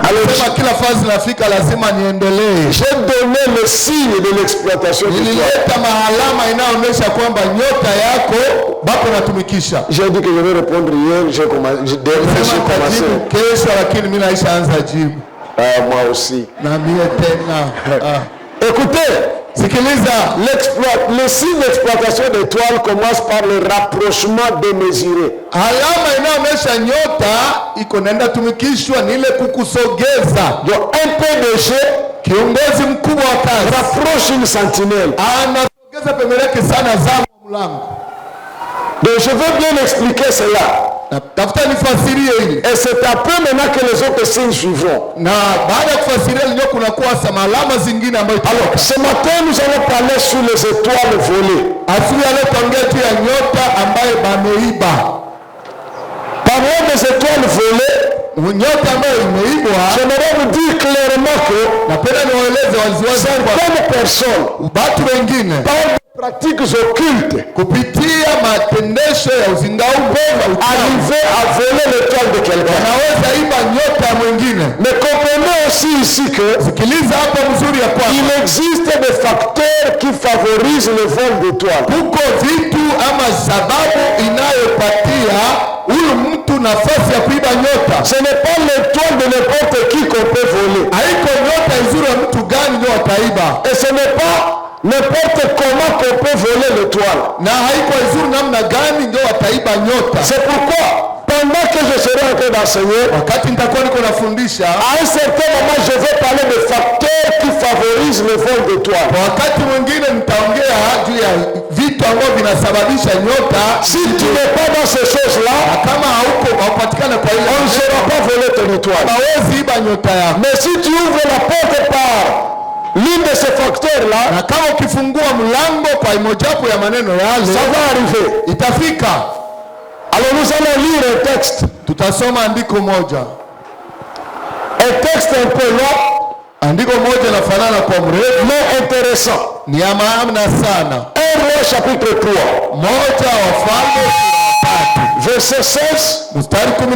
Anasema kila fazi nafika lazima niendelee. J'ai donné le signe de l'exploitation. Nilileta mahalama inaonyesha kwamba nyota yako bako natumikisha. J'ai dit que je vais répondre hier, j'ai commencé. Kesho lakini mimi naisha anza jibu. Moi aussi. Na mie tena. Écoutez, sikiliza, le signe d'exploitation d'étoiles commence par le rapprochement démesuré. Alama inaonyesha nyota iko naenda tumikishwa ni ile kukusogeza. Donc un PDG, kiongozi mkubwa wa kazi, rapproche une sentinelle. Anasogeza pembeni yake sana zamu mlango. Donc je veux bien expliquer cela. Tafuta nifasirie hili. Et c'est après maintenant que les autres signes suivront. Na baada ya kufasiria ndio kuna kuwa alama zingine ambazo. Alors, ce matin nous allons parler sur les étoiles volées. Asubuhi leo tuongee juu ya nyota ambaye bameiba. Parlons des étoiles volées. Nyota ambayo imeibwa. J'aimerais vous dire clairement que napenda niwaeleze waziwazi certaines personnes, watu wengine, pratiques occultes, kupitia matendesho ya uzingaumbe arriver à voler l'étoile de quelqu'un. Wanaweza iba nyota ya mwingine. Mais comprenez aussi ici que sikiliza hapa mzuri ya kwamba il existe des facteurs qui favorisent le vol d'étoiles. Kuko vitu ama sababu inayopatia huyu mtu nafasi ya kuiba nyota. Ce n'est pas l'étoile de n'importe qui qu'on peut voler. Haiko nyota nzuri ya mtu gani ndio ataiba. Et ce n'est pas n'importe comment qu'on peut voler l'étoile. Na haiko nzuri namna gani ndio ataiba nyota. C'est pourquoi pendant que je serai en train d'enseigner, wakati nitakuwa niko nafundisha, à un certain moment je vais parler des facteurs qui favorisent le vol d'étoiles. Wakati mwingine nitaongea juu ya vitu ambavyo vinasababisha nyota. Si tu n'es pas dans ces choses-là, kama haupatikana kwa ile, on ne saura pas voler ton étoile. Hawezi iba nyota yako. Mais si tu ouvres la porte par l'une de ces facteurs-là, na kama ukifungua mlango kwa mojawapo ya maneno yale, ça va arriver. Itafika. Alors nous allons lire un texte. Tutasoma andiko moja. Un texte un peu long. Andiko moja nafanana kwa mrefu, mais intéressant. Ni ya maana sana. 1 Roi chapitre 3. Moja Wafalme verset 16 mstari 16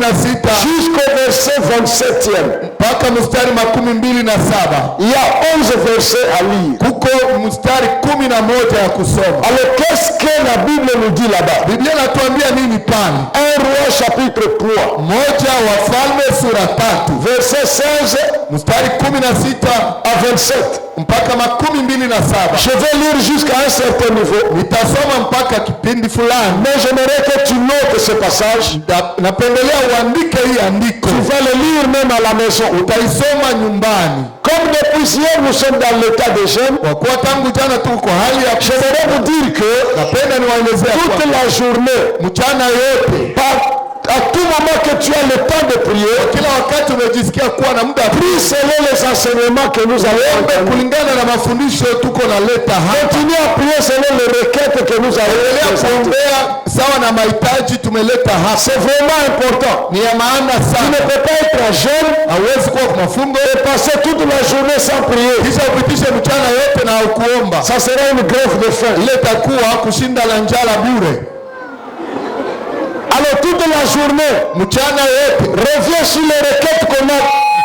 jusqu'au verset 27e. Mpaka mstari 27. Il y a 11 versets à lire. Kuko mstari 11 ya kusoma. Alors qu'est-ce que la Bible nous dit là-bas? Biblia inatuambia nini pale? 1 Roi chapitre 3. Moja Wafalme sura 3 verset 16 mstari 16 à 27. Mpaka 27. Je vais lire jusqu'à un certain niveau. Nitasoma mpaka kipindi fulani. Mais j'aimerais que tu notes ce passage. Napendelea uandike hii andiko. Tu vas le lire même à la maison. Utaisoma nyumbani. Comme depuis hier nous sommes dans l'état de jeûne. Kwa kuwa tangu jana tuko kwa hali ya, j'aimerais vous dire que napenda niwaelezea toute la journée, mchana yote, à tout moment que tu as le temps de prier, kila wakati umejisikia kuwa na muda, prie selon les enseignements que nous avons kulingana na mafundisho tuko naleta hapa. Continue à prier selon les requêtes que nous avons kuombea sawa na mahitaji tumeleta hapa. C'est vraiment important. Ni ya maana sana. Tu ne peux pas être en jeûne, hauwezi kuwa kwa mafungo et passer toute la journée sans prier. Kisha upitishe mchana yote na kuomba. Ça sera une grève de faim. Ile itakuwa kushinda la njala bure. Alors toute la journée, mchana yote, reviens sur les requêtes qu'on a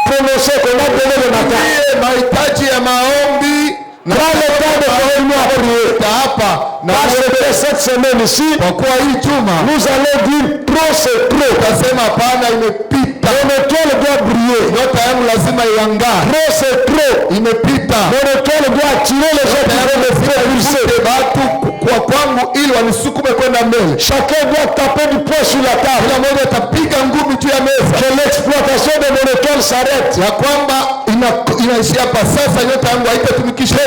prononcées, qu'on a données le matin. Mahitaji ya maombi. Prends le temps de réunir à prier. Parce que cette semaine ici, nous allons dire trop c'est trop. Mon étoile doit briller. Trop c'est trop. Mon étoile doit attirer les gens qui veulent me propulser. Chacun doit taper du poing sur la table. Que l'exploitation de mon étoile s'arrête.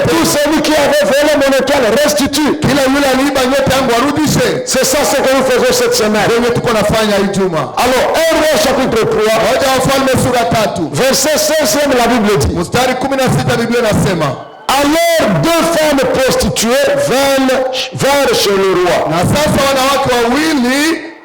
Tout celui qui avait volé mon étoile restitue. C'est ça ce que nous faisons cette semaine. Alors 1 Roi chapitre 3 verset 16, la Bible dit. Alors deux femmes prostituées vinrent chez le roi.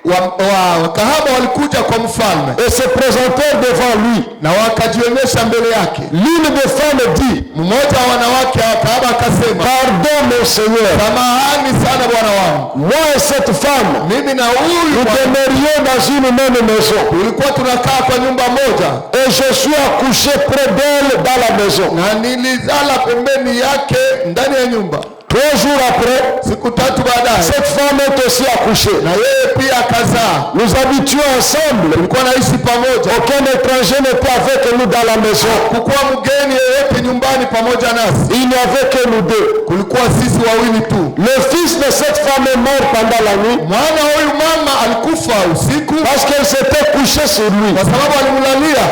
wakahaba walikuja kwa mfalme et se présentèrent devant lui. na wakajionyesha mbele yake. L'une des femmes dit, Mmoja wa wanawake wa wakahaba akasema, pardon mon Seigneur, samahani sana bwana wangu, moi et cette femme, mimi na huyu nous demeurions dans une même maison. tulikuwa tunakaa kwa nyumba moja, Et je suis accouché près d'elle dans la maison. na nilizala pembeni yake ndani ya nyumba. 3 jours après, Siku 3 baadaye cette femme est aussi accouchée. na yeye pia akazaa. Nous habitions ensemble. Tulikuwa naishi pamoja, Aucun étranger n'était avec nous dans la maison. kukuwa mgeni yeyote nyumbani pamoja nasi, Il n'y avait que nous deux. kulikuwa sisi wawili tu. Le fils de cette femme est mort pendant la nuit Mwana huyu mama alikufa usiku parce qu'elle s'était couchée sur lui. kwa sababu alimlalia.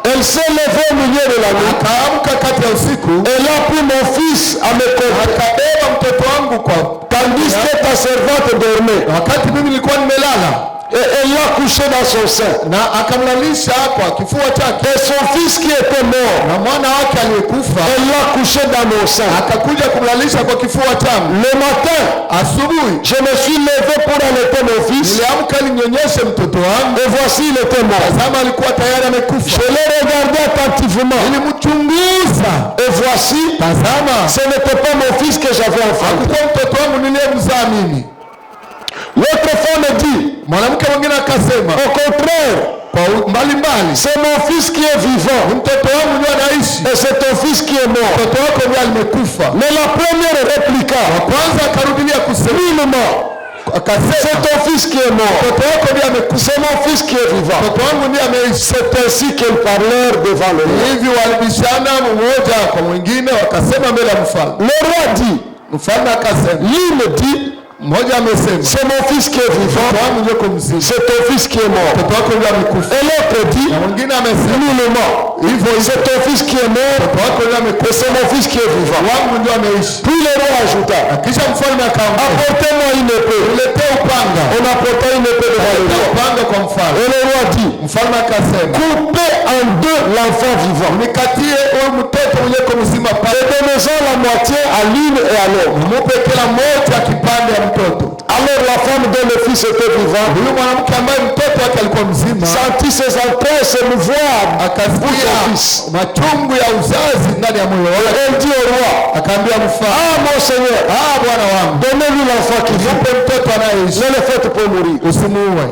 Elle s'est levée au milieu de la nuit. Akaamka kati ya usiku, Elle a pris mon fils à mes côtés, akabeba mtoto wangu kwa tandis que ta servante dormait. wakati mimi nilikuwa nimelala, Et elle l'a couché dans son sein. na akamlalisha kwa kifua chake, Et son fils qui était mort, na mwana wake aliyekufa elle l'a couché dans mon sein. akakuja kumlalisha kwa kifua changu. Le matin, Asubuhi je me suis levé pour allaiter mon fils. niliamka ninyonyeshe mtoto wangu, Et voici, il était mort. tazama alikuwa tayari amekufa. Je l'ai regardé attentivement. Nilimchunguza, Et voici, tazama ce n'était pas mon fils que j'avais enfanté. hakukuwa mtoto wangu niliyemzaa mimi. L'autre femme dit, Mwanamke mwingine akasema au contraire, kwa mbalimbali, c'est mon fils qui est vivant mtoto wangu ndio anaishi, et c'est ton fils qui est mort. mtoto wako ndio alimekufa. Mais la première répliqua, Kwanza akarudilia kusema, nullement, c'est akasema ton fils qui est mort. mtoto wako ndio amekufa, C'est mon fils qui est vivant. mtoto wangu ndio ameishi. C'est ainsi qu'ils parlèrent devant le roi. Hivi walibishana mmoja kwa mwingine, wakasema mbele ya mfalme. Le roi dit, Mfalme akasema, l'une dit, mmoja amesema c'est mon fils qui est vivant, mtoto wangu ndio mzima, c'est ton fils qui est mort. mtoto wako ndio amekufa. Et l'autre dit, Na mwingine amesema nullement, hivyo, c'est ton fils qui est mort, mtoto wako ndio et amekufa, c'est mon fils qui est vivant. wangu ndio ameishi. Puis le roi ajouta, Kisha mfalme akaamua, apportez-moi une épée. uletee upanga. On apporta une épée devant le roi. Upanga kwa mfalme. Et le roi dit, Mfalme akasema, coupez en deux l'enfant vivant. nikatie huyu mtoto mwenye mzima Et pale, donnez-en la moitié à l'une et à l'autre. mupe kila moja kipande ya mtoto. Alors la femme dont le fils était vivant Huyu mwanamke ambaye mtoto wake alikuwa mzima sentit ses entrailles se mouvoir. akasikia machungu ya uzazi ndani ya moyo Et wake, elle dit au roi, akaambia mfalme, ah mon Seigneur, bwana wangu, donnez-lui l'enfant qui vit. mupe mtoto anayeishi, Ne le faites pas mourir. usimuue.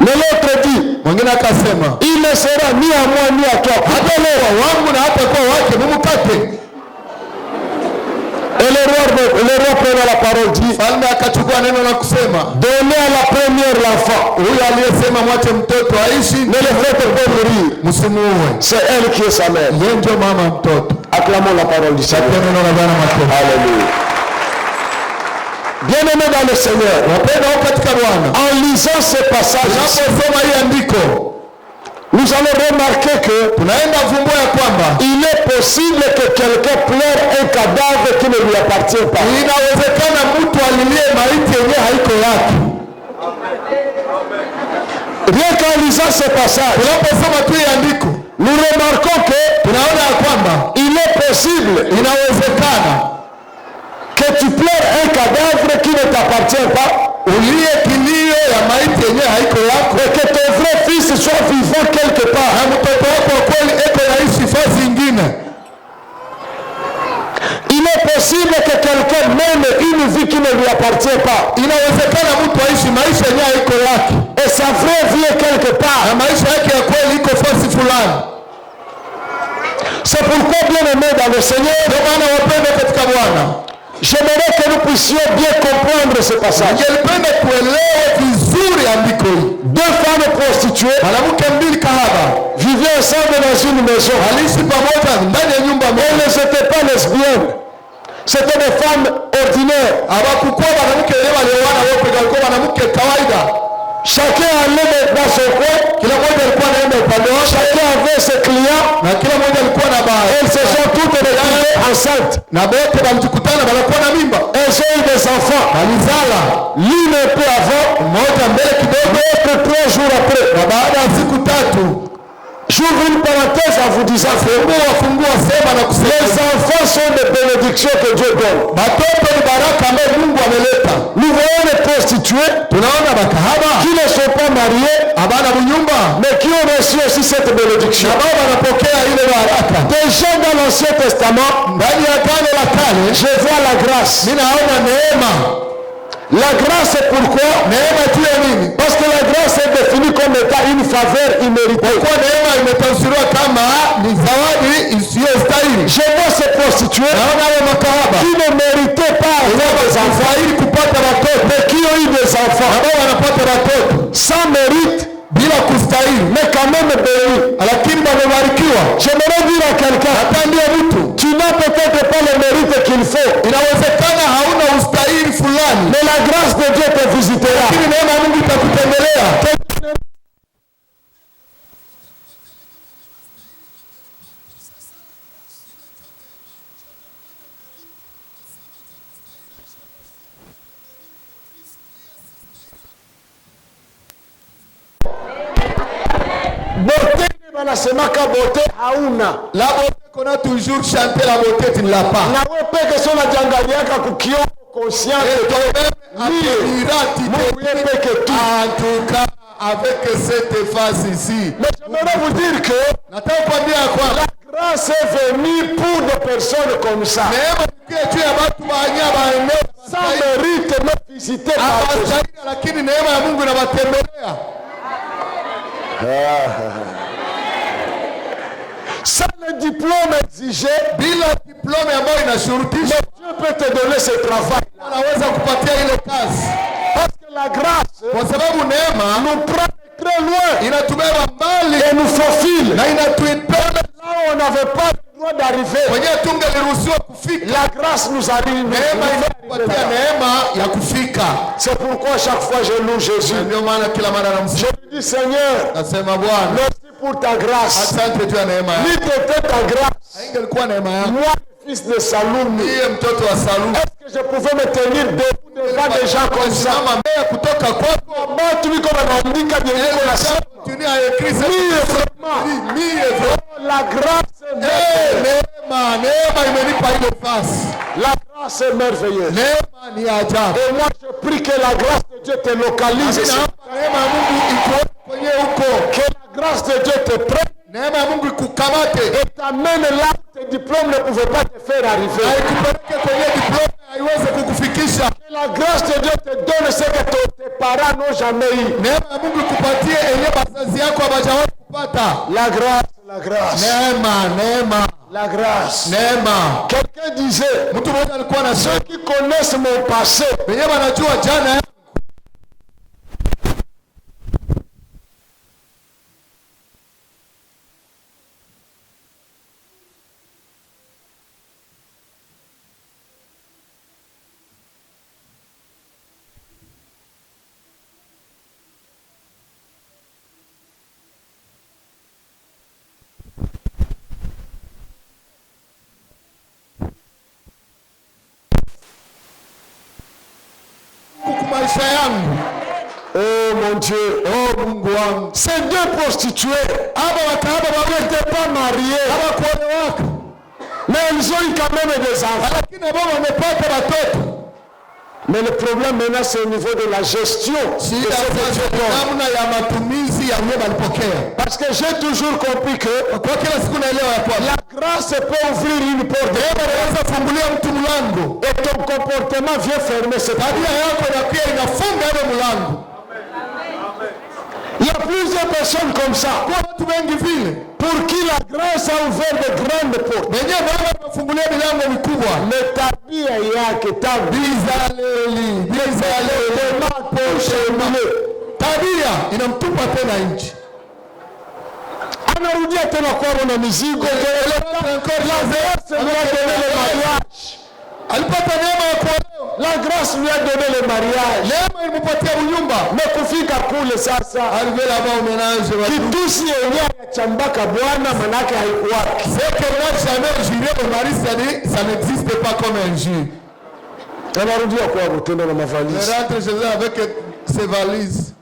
Mais l'autre dit, Mwingine akasema, il ne sera ni à moi ni à toi. hata leo wangu na hata kwa wake mumukate. Et le roi prenant la parole dit, Mfalme akachukua neno na kusema, donnez à la première l'enfant. huyu aliyesema mwache mtoto aishi, Ne le faites pas mourir. msimuue. C'est elle qui est sa mère. Yeye ndio mama mtoto. Acclamons la parole du Seigneur. Neno la Bwana makofi. Alléluia. Bien-aimés dans le Seigneur, Wapendwa katika Bwana, en lisant ce passage, tunaposoma hii andiko nous allons remarquer que tunaenda vumbua ya kwamba il est possible que quelqu'un pleure un cadavre qui ne lui appartient pas. inawezekana mtu alilie maiti yenyewe haiko yake. Rien qu'en lisant ce passage, Tunaposoma tu hii andiko nous remarquons que tunaona ya kwamba il est possible inawezekana que tu pleures un cadavre qui ne t'appartient pas ulie kilio ya maiti yenyewe haiko yako, et que ton vrai fils soit vivant quelque part. na mtoto wako wa kweli eko naishi fasi ingine. Il est possible que quelqu'un mène une vie qui ne lui appartient pas Inawezekana mtu aishi maisha yenyewe haiko yake, et sa vraie vie est quelque part. na maisha yake ya kweli iko fasi fulani. C'est pourquoi, bien-aimé dans le Seigneur, Ndio maana wapendwa katika Bwana, j'aimerais que nous puissions bien comprendre ce passage. ningelipenda kuelewa vizuri andiko hili. Deux femmes prostituées Mwanamke mbili kahaba vivaient ensemble dans une maison. waliishi pamoja ndani ya nyumba Elles moja. ne étaient pas lesbiennes. C'était des femmes ordinaires. Hawakukuwa wanamke wenyewe walioana wote, walikuwa wanamke kawaida. Chacun allait dans son coin. Kila mmoja alikuwa anaenda upande wake, Chacun avait ses clients. na kila mmoja alikuwa na Elles se bahari, sont toutes retrouvées enceintes. na wote walijikutana, wanakuwa na mimba, Elles ont eu des enfants. walizala, L'une un peu avant, mmoja mbele kidogo, l'autre 3 jours après. na baada ya siku 3 J'ouvre une parenthèse en vous disant que les enfants sont des bénédictions que Dieu donne. Nous voyons les prostituées qui ne sont pas mariées, mais qui ont reçu aussi cette bénédiction. Déjà dans l'Ancien Testament, je vois la grâce. La grâce, c'est pourquoi? Parce que la grâce est définie comme étant une faveur imméritée. Je vois ces prostituées qui ne méritaient pas avoir des enfants, mais qui ont eu des enfants sans mérite, mais quand même bénis. J'aimerais dire à quelqu'un, tu n'as peut-être pas le mérite qu'il faut, mais la grâce de Dieu te visitera. Beauté, wanasemaka beauté hauna. La beauté qu'on a toujours chanté, la beauté tu ne l'as pas. Na wewe peke sio unajiangaliaka kukio conscient que toi-même peke tu. En tout cas, avec cette phase ici. Mais j'aimerais vous dire que la grâce est venue pour des personnes comme ça. Sans mérite, mais visité par sans le diplôme exigé, Dieu peut te donner ce travail. Parce que la grâce nous prend très loin et nous faufile. Là où on n'avait pas le droit d'arriver, la grâce nous arrive. C'est pourquoi chaque fois je loue Jésus. Je lui dis Seigneur, merci pour ta grâce. Ni t'était ta grâce, moi fils de Saloum, est-ce que je pouvais me tenir debout devant des gens comme ça? La grâce est merveilleuse. Et moi je prie que la grâce de Dieu te localise. Que la grâce de Dieu te prenne et t'amène là où tes diplômes ne pouvaient pas te faire arriver. Que la grâce de Dieu te donne ce que tes parents n'ont jamais eu. La grâce. La grâce. Quelqu'un disait, ceux qui connaissent mon passé, oh mon Dieu, oh Mungu wangu, ces deux prostituées n'étaient pas mariées, mais elles ont eu quand même des enfants. Mais le problème maintenant c'est au niveau de la gestion. Parce que j'ai toujours compris que la grâce peut ouvrir une porte et ton comportement vient fermer cette porte. Il y a plusieurs personnes comme ça pour qui la grâce a ouvert de grandes portes. Mais tabia yake tabia inamtupa tena nje, anarudia tena kwao na mizigo. Alipata neema ya kuolewa. La grâce lui a donné le mariage. Neema ilimpatia unyumba. Mais kufika kule sasa, arrivé là-bas au ménage, kitusi yenyewe chambaka bwana manake haikuwaki. C'est que moi jamais juré au mari, ça n'existe pas comme un jure. Anarudia kwao tena na mavalizi. Il rentre chez lui avec ses valises.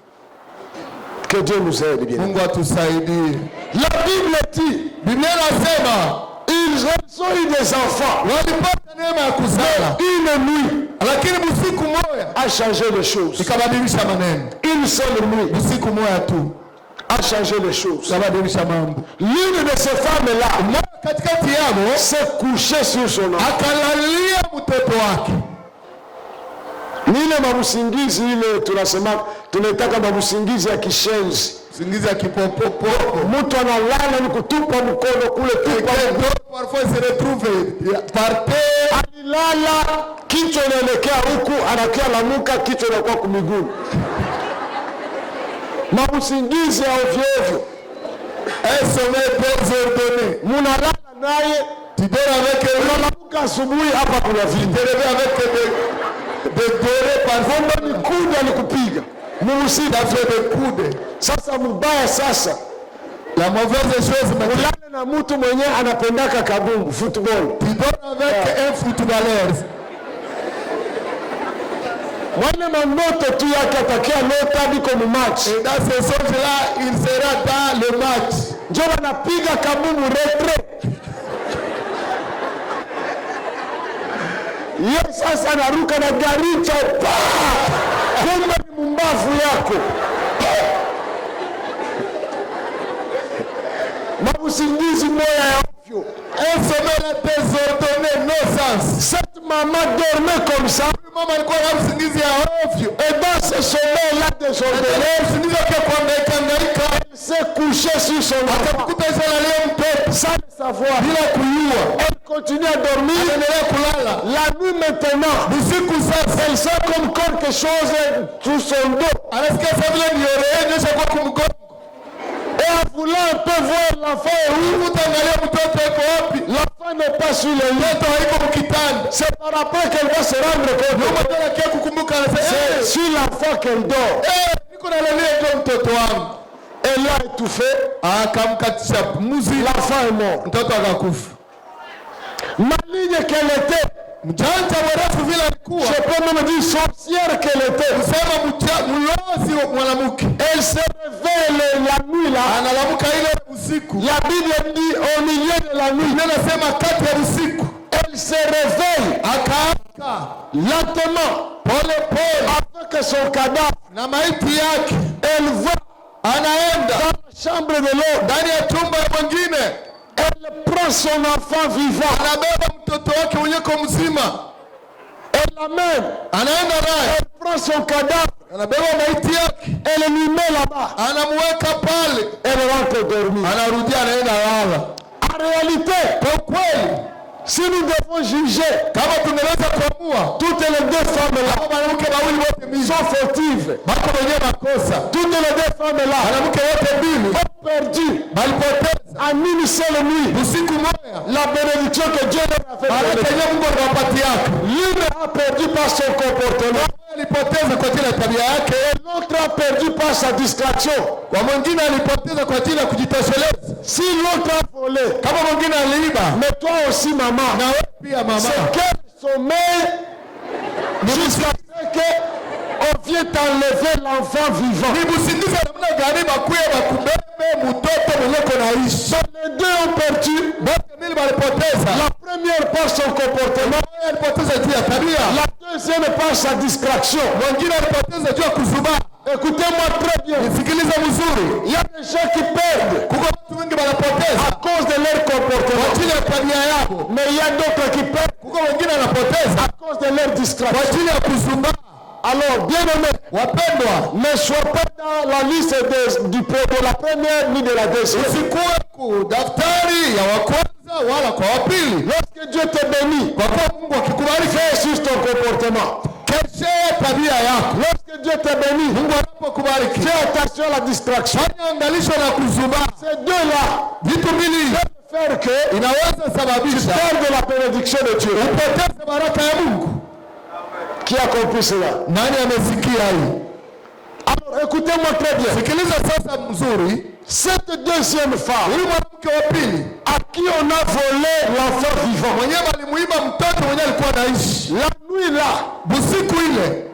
Que Dieu nous aide bien. Mungu atusaidie. La Bible dit, Biblia inasema ils ont eu des enfants. walipata neema ya kuzala, Une nuit lakini usiku moja a changé les choses. ikabadilisha maneno. Une seule nuit Usiku moja tu a changé les choses. ikabadilisha mambo. L'une de ces femmes-là Mmoja katikati yao s'est couchée sur son enfant. akalalia mtoto wake. Nile mabusingizi ile tunasema tunaitaka mabusingizi ya kishenzi. Usingizi ya kipopopo. Mtu analala ni kutupa mkono kule tupa. Parfois se retrouve par terre. Alilala kichwa inaelekea huku, anakia lamuka kichwa inakuwa kumiguu. Mabusingizi ya ovyo ovyo. Sommeil désordonné. Munalala naye Tu dors avec lui. unalamuka asubuhi hapa kuna Tu vita. te réveilles avec des dorés par Kumbe ni kundi alikupiga. Mumusida fait des coudes. Sasa mbaya sasa. La mauvaise chose maintenant. Ulale na mtu mwenye anapendaka kabumbu, football. Tu dors avec un footballeur. Wale manoto tu yake atakia lota biko mu match. Et dans ce sens-là, il sera dans le match. Ndio wanapiga kabumbu retrait. Yeye sasa anaruka na garicha pa. Kumbe ni mumbavu yako. Mabusingizi moya ya ovyo. Un sommeil désordonné, no sens. Cette maman dormait comme ça. Mama alikuwa na usingizi ya ovyo. Et dans ce sommeil-là désordonné, Usingizi wake kuhangaika. elle s'est couchée sur son enfant. Akakuta isalalia mtoto Sans le savoir. bila kujua. Elle continue à dormir. Anaendelea kulala. La nuit maintenant, Usiku sasa elle sent comme quelque chose sous son dos. anasikia sasa vile nyesha kwa kumgongo. Et en voulant un peu voir l'enfant est où, Utaangalia mtoto yuko wapi? l'enfant n'est pas sur le lit. Mtoto haiko mkitanda. C'est par après qu'elle va se rendre compte. Mtoto anakia kukumbuka anasema, C'est sur l'enfant qu'elle dort. niko nalalia ndio mtoto wangu. Elle l'a étouffé. Akamkatisha pumzi. L'enfant est mort. Mtoto akakufa. Maligne qu'elle était, Mjanja mrefu vile alikuwa. je peux même dire sorcière qu'elle était. Kusema mlozi wa mwanamke. Elle se réveille la nuit là. Analamuka ile usiku. La Bible dit au milieu de la nuit. Biblia inasema kati ya usiku. Elle se réveille Akaamka lentement pole pole avec son cadavre. na maiti yake. Elle va Anaenda dans la chambre de l'autre. ndani ya chumba ya mwingine. Elle prend son enfant vivant. Anabeba mtoto wake mwenyeko mzima. Elle l'amène. Anaenda naye. Elle prend son cadavre. Anabeba maiti yake. Elle lui met là-bas. Anamuweka pale. Elle rentre dormir. Anarudia anaenda lala. En réalité, Kwa kweli si nous devons juger, kama tunaweza kuamua toutes les deux femmes-là kama mwanamke wawili wote mbili sont fautives. bako wenyewe makosa. Toutes les deux femmes-là Mwanamke wote mbili ont perdu balipoteza en une seule nuit usiku moja la bénédiction que Dieu leur a fait. baraka yenyewe Mungu aliwapatia. L'une a perdu par son comportement. Alipoteza kwa ajili ya tabia yake, L'autre a perdu par sa distraction. kwa mwingine alipoteza kwa ajili ya kujitosheleza. Si l'autre a volé, Kama mwingine aliiba, mais toi aussi maman, na wewe pia mama, c'est quel sommeil jusqu'à ce qu'on vient t'enlever l'enfant vivant. ni busingizi namna gani bakuye bakubebe mtoto mwenyeko naishi. Les deux ont perdu. Bote mbili walipoteza. La première par son comportement, Mmoja alipoteza juu ya tabia, la deuxième par sa distraction. mwingine alipoteza juu ya kuzubaa. Écoutez-moi très bien. Nisikilize mzuri, Il y a des gens qui perdent kuko watu wengi wanapoteza à cause de leur kwa comportement. ajili ya tabia yao, Mais il y a d'autres qui perdent kuko wengine wanapoteza à cause de leur kwa distraction. ajili ya kuzubaa. Alors, bien aimé, Wapendwa, ne sois pas dans la liste de la première ni de la deuxième. usikuwe ku daftari ya wa kwanza wala kwa wa pili. Lorsque Dieu te bénit, Kwa kuwa Mungu akikubariki, fais sur ton comportement. keshea tabia yako. Lorsque Dieu te bénit, Mungu anapokubariki, fais attention à la distraction. fanya angalisho na kuzubaa. Ces deux-là Vitu mbili peuvent faire que inaweza sababisha perdre de la bénédiction de Dieu. upoteze baraka ya Mungu. Qui a compris cela? Nani amesikia hii? Alors, écoutez-moi très bien. Sikiliza sasa mzuri, Cette deuxième femme huyu mwanamke wa pili à qui on a volé l'enfant vivant, mwenyewe alimuiba mtoto mwenyewe alikuwa anaishi la nuit là, busiku ile,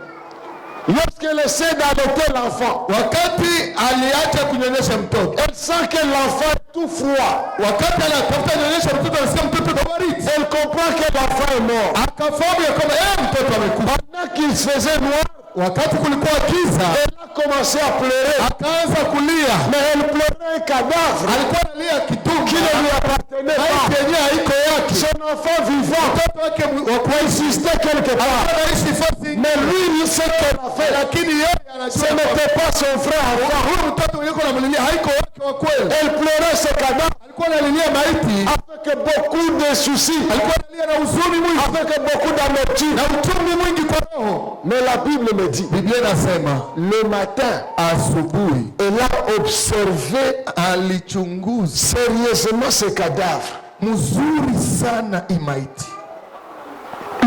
lorsqu'elle essaie d'allaiter l'enfant, wakati aliacha kunyonyesha mtoto, elle sent que l'enfant est tout froid. Wakati anatafuta nyonyesha mtoto anasikia mtoto baridi. Elle comprend que l'enfant est mort. Akafahamu ya kwamba mtoto amekufa. Pendant qu'il se faisait noir, wakati kulikuwa giza, elle a commencé à pleurer. Akaanza kulia. Mais elle pleurait un cadavre. Alikuwa analia kitumba qui ne lui appartenait pas. yenyewe haiko yake. Son enfant vivant. Mtoto wake wa existait quelque part. anaishi fasi. Mais lui, il sait qu'elle a fait. Lakini yeye Ce anajua n'était pas son frère. huyu mtoto yuko anamlilia haiko wake wa kweli. Elle pleurait ce cadavre. Alikuwa analilia maiti Avec beaucoup de soucis. alikuwa analia na huzuni mwingi, Avec beaucoup d'amertume. na uchungu mwingi kwa roho. Mais la Bible me dit, Biblia inasema le matin, asubuhi elle a observé alichunguza sérieusement ce cadavre. mzuri sana imaiti.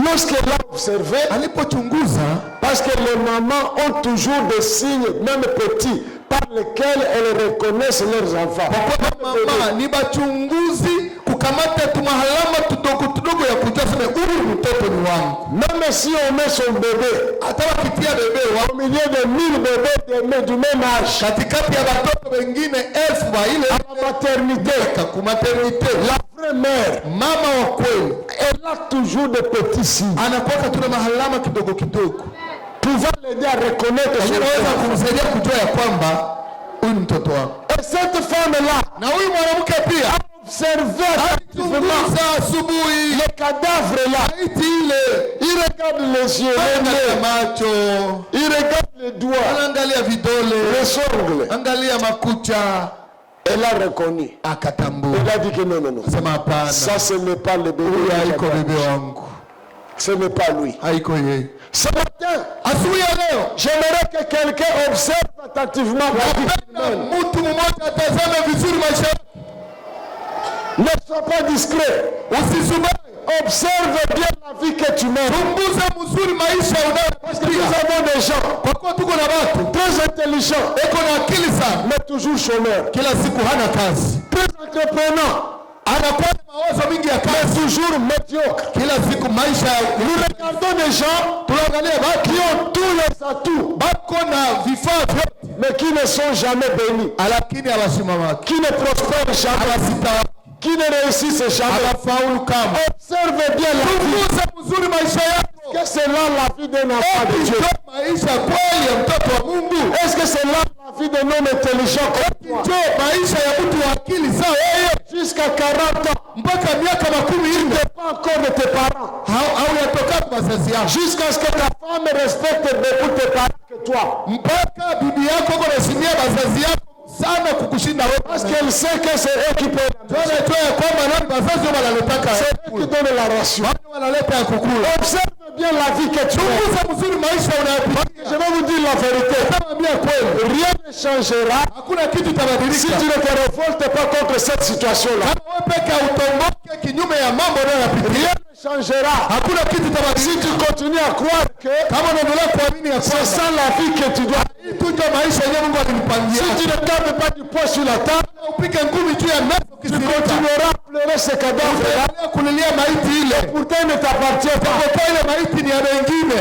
Lorsqu'elle a observé, Alipochunguza, parce que les mamans ont toujours des signes, même petits, par lesquels elles reconnaissent leurs enfants. kwa mama ni bachunguzi kukamata tumahalama tudogo ya kujua sema huyu mtoto ni wangu. Même si on met son bébé Hata wakitia bebe au milieu de 1000 bébés du même âge, katikati ya watoto wengine 1000 wa ile à la maternité, ku maternité, la vraie mère, mama wa kweli elle a toujours des petits signes anakuwa tuna mahalama kidogo pouvant l'aider à reconnaître son inaweza enfant. kumsaidia kujua ya kwamba huyu ni mtoto wangu. Et cette femme-là Na huyu mwanamke pia observait attentivement alichunguza asubuhi le cadavre là. maiti ile, Il regarde les yeux, les angalia mains, macho, il regarde les doigts, anaangalia vidole, les ongles. angalia makucha, Elle a reconnu. akatambua. Elle a dit que non, non, non. Sema hapana, Ça, ce n'est pas le bébé. huyu haiko de bebe Jacob. wangu, Ce n'est pas lui. haiko yeye. Ce matin, Asubuhi ya leo j'aimerais que quelqu'un observe attentivement la vie humaine. mtu mmoja atazame vizuri maisha yake, Ne sois pas discret. usisubae, Observe bien la vie que tu mènes. chunguza mzuri maisha Parce que nous unayopitia, avons des gens kwa kuwa tuko na watu très intelligents, eko na akili sana, mais toujours chômeurs. kila siku hana kazi, Très entreprenants, anakuwa na mawazo mingi ya mais kazi, toujours médiocres. kila siku maisha Nous regardons des gens tunaangalia watu qui ont tous les atouts, bako na vifaa vyote mais qui ne sont jamais bénis, lakini hawasimamaki, qui ne prospèrent jamais, hawasita, qui ne réussissent jamais. hawafaulu kama. Observe bien la vie. Chunguza mzuri maisha yako. Est-ce que c'est là la vie d'un enfant de Dieu? Ndio maisha kweli ya mtoto wa Mungu. Est-ce que c'est là la vie d'un homme intelligent comme toi? Ndio maisha ya mtu wa akili sawa yeye, Jusqu'à 40 ans, mpaka miaka 40 tu pas encore de tes parents. au yatoka kwa wazazi yako, Jusqu'à ce que ta femme respecte beaucoup tes parents que toi. mpaka bibi yako kwa heshimia wazazi yako sana kukushinda wewe, Parce qu'elle sait que c'est eux qui paient la maison. tunajua ya kwamba nani wazazi wao wanaletaka, C'est eux qui donnent la ration. wao wanaleta ya kukula. Observe bien la vie que tu as. Chunguza mzuri maisha unayopitia. Je vais vous dire la vérité. Naambia kweli, Rien ne changera hakuna kitu si kitabadilika tu ne te révoltes pas contre cette situation-là. kama wewe peke utomboke kinyume ya mambo unayopitia. Rien ne changera Hakuna kitu si kitabadilika tu continues à croire que kama unaendelea kuamini ya c'est kwamba ça la vie que tu dois. hii tu ndio maisha yenyewe Mungu alinipangia. Si tu ne tapes pas du poing sur la table, Upige ngumi juu ya meza tu ukisirika, continueras à pleurer ce cadavre-là. endelea kulilia maiti ile, Pourtant, il ne t'appartient pas. kwa ile maiti ni ya wengine.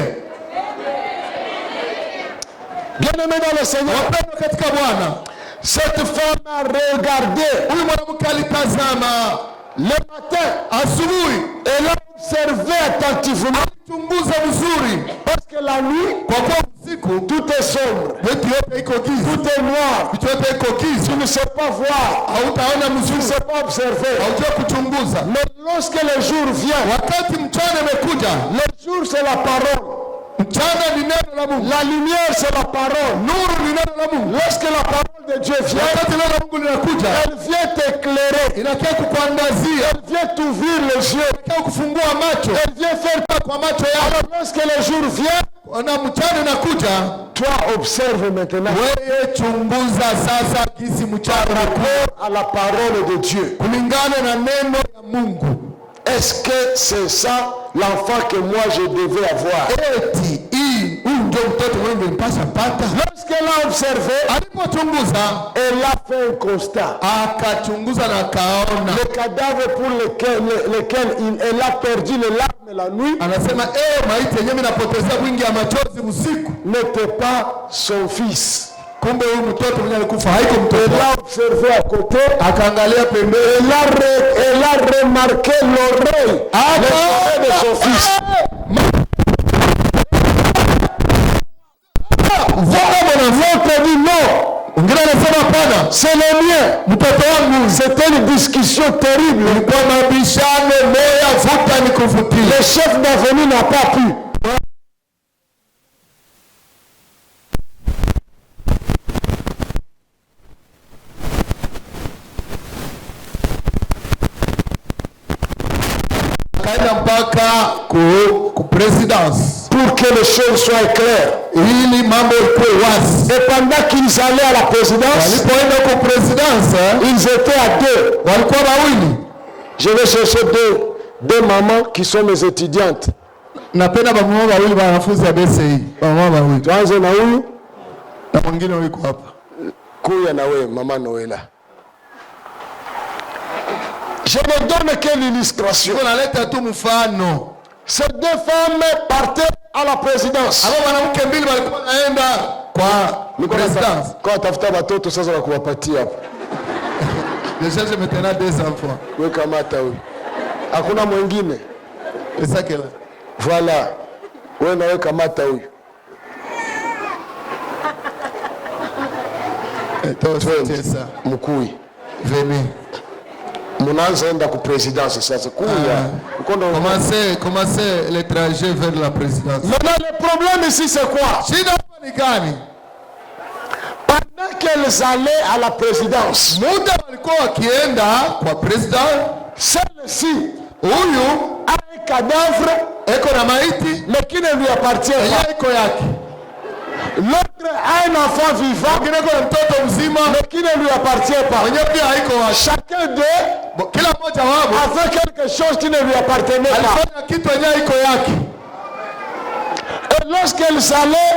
Bien-aimé dans le Seigneur, Wapendwa katika Bwana, cette femme a regardé huyu mwanamke alitazama le matin. asubuhi, Elle a observé attentivement. chunguza vizuri, Parce que la nuit, kwa kuwa usiku tout est sombre. vitu yote iko giza, Tout est noir. vitu yote iko giza, Tu ne sais pas voir. hautaona Tu ne mzuri, sais pas observer. haujua kuchunguza. Mais lorsque le jour vient, Wakati mchana umekuja, le jour c'est la parole. mchana ni neno la Mungu, La lumière c'est la parole. nuru ni neno la Mungu. Lorsque la parole de Dieu vient, Wakati neno la Mungu linakuja, elle vient t'éclairer. inakia kukuangazia, Elle vient t'ouvrir les yeux. inakia kufungua macho, Elle vient faire ta kwa macho yako. Alors lorsque le jour vient, Na mchana inakuja, toi observe maintenant wewe chunguza sasa kisi mchana par unakuja rapport à la parole de Dieu. kulingana na neno ya Mungu. Est-ce que c'est ça l'enfant que moi je devais avoir? Eti hii huyu ndio mtoto wewe mpasa pata. Lorsqu'elle a observé, Alipochunguza elle a fait un constat. akachunguza na akaona, Le cadavre pour lequel elle a perdu les larmes la nuit anasema maiti yenyewe inapotezea wingi ya machozi usiku n'était pas son fils. Kumbe huyu mtoto mwenye alikufa haiko mtoto. Elle a observé à côté. Akaangalia pembeni. Elle a remarqué l'oreille de son fils. L'autre dit non. Ungine anasema hapana, c'est le mien. mtoto wangu. C'était une discussion terrible. Ilikuwa mabishano moya, vuta ni kuvutia. Le chef d'avenue n'a pas pu. Kaenda mpaka ku présidence pour que les choses soient claires. Ili mambo ikuwe wazi. Et pendant qu'ils allaient à la présidence, walipoenda ku présidence, ils étaient à deux. Walikuwa wawili. Je vais chercher deux mamans qui sont mes étudiantes. Napenda mama wawili wanafunzi wa BCI. Mama wawili. Tuanze na huyu na mwingine yuko hapa. Kuya na wewe mama Noela. Je ne donne qu'une illustration. Naleta tu mfano. Ces deux femmes partaient à la présidence. Abo wanawake mbili walikuwa naenda kwa présidence. Kwa tafuta watoto sasa wa kuwapatia hapa. Déjà je maintenant deux enfants. Wewe kamata huyu. Hakuna mwingine. C'est ça que là. Voilà. Wewe na wewe kamata huyu. Ça. Mkui. Venez. Munaanza enda ku présidence sasa. Kuya. Commencez le trajet vers la présidence. Maintenant le problème ici c'est quoi? Shida ni gani? Pendant qu'elles allaient à la présidence, muda walikuwa wakienda kwa president, celle-ci huyu a un cadavre eko na maiti mais qui ne lui appartient pas. Eko yake. L'autre a un enfant vivant mais qui ne lui appartient pas. Chacun d'eux avait quelque chose qui ne lui appartenait pas. Et lorsqu'elles allaient,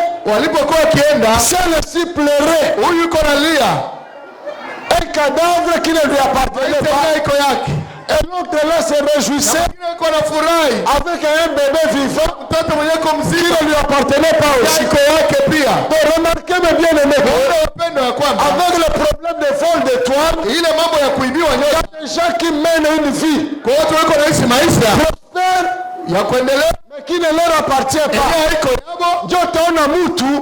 celle-ci pleurait. Un cadavre qui ne lui appartenait pas. Et l'autre là se réjouissait avec un bébé vivant qui ne lui appartenait pas aussi. Donc remarquez bien aimé, avec le problème de vol d'étoiles, il y a des gens qui mènent une vie prospère mais qui ne leur appartient pas. Jotona mutu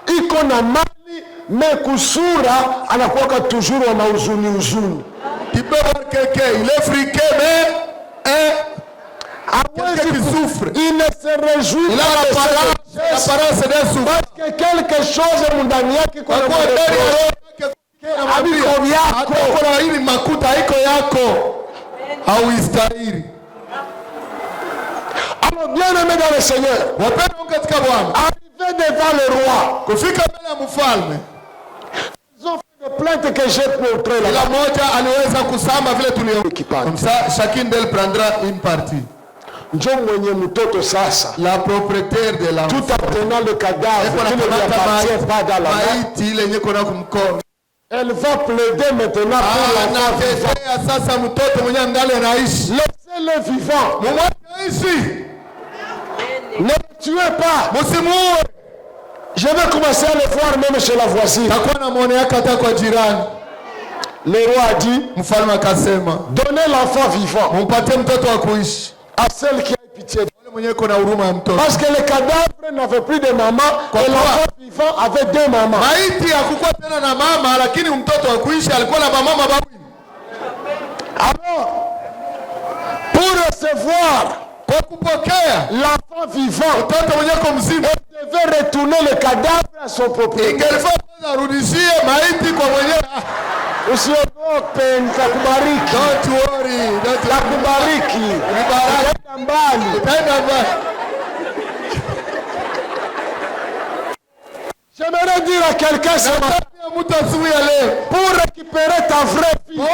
iko na mali mekusura anakuwa toujours wana huzuni. Tu peux voir quelqu'un, il est friqué, mais quelqu'un qui souffre. Il ne se réjouit pas de l'apparence d'un souffre. Parce que quelque chose ndani yake kuna hili makuta haiko yako au istahili. Alors bien aimé dans le Seigneur, arrivé devant le roi, kufika mbele ya mfalme, ils ont fait des plaintes que j'ai montrées là. La moja aliweza kusamba vile tulio. Comme ça, chacun d'elles prendra une partie. Njo mwenye mtoto sasa, la propriétaire de la tout en tenant le cadavre qui ne lui appartient pas dans la main. Elle va plaider maintenant pour l'enfant vivant. Laissez-le vivant. Ne le tuez pas. Je vais commencer à le voir même chez la voisine. Le roi a dit, donnez l'enfant vivant à celle qui a pitié. Parce que le cadavre n'avait plus de maman et l'enfant vivant avait deux mamans. Alors, pour recevoir l'enfant vivant, elle devait retourner le cadavre à son propriétaire. Usiogope, nitakubariki. Don't worry. Nitakubariki. Utaenda mbali. J'aimerais dire à quelqu'un ce matin, pour récupérer ta vraie vie, nous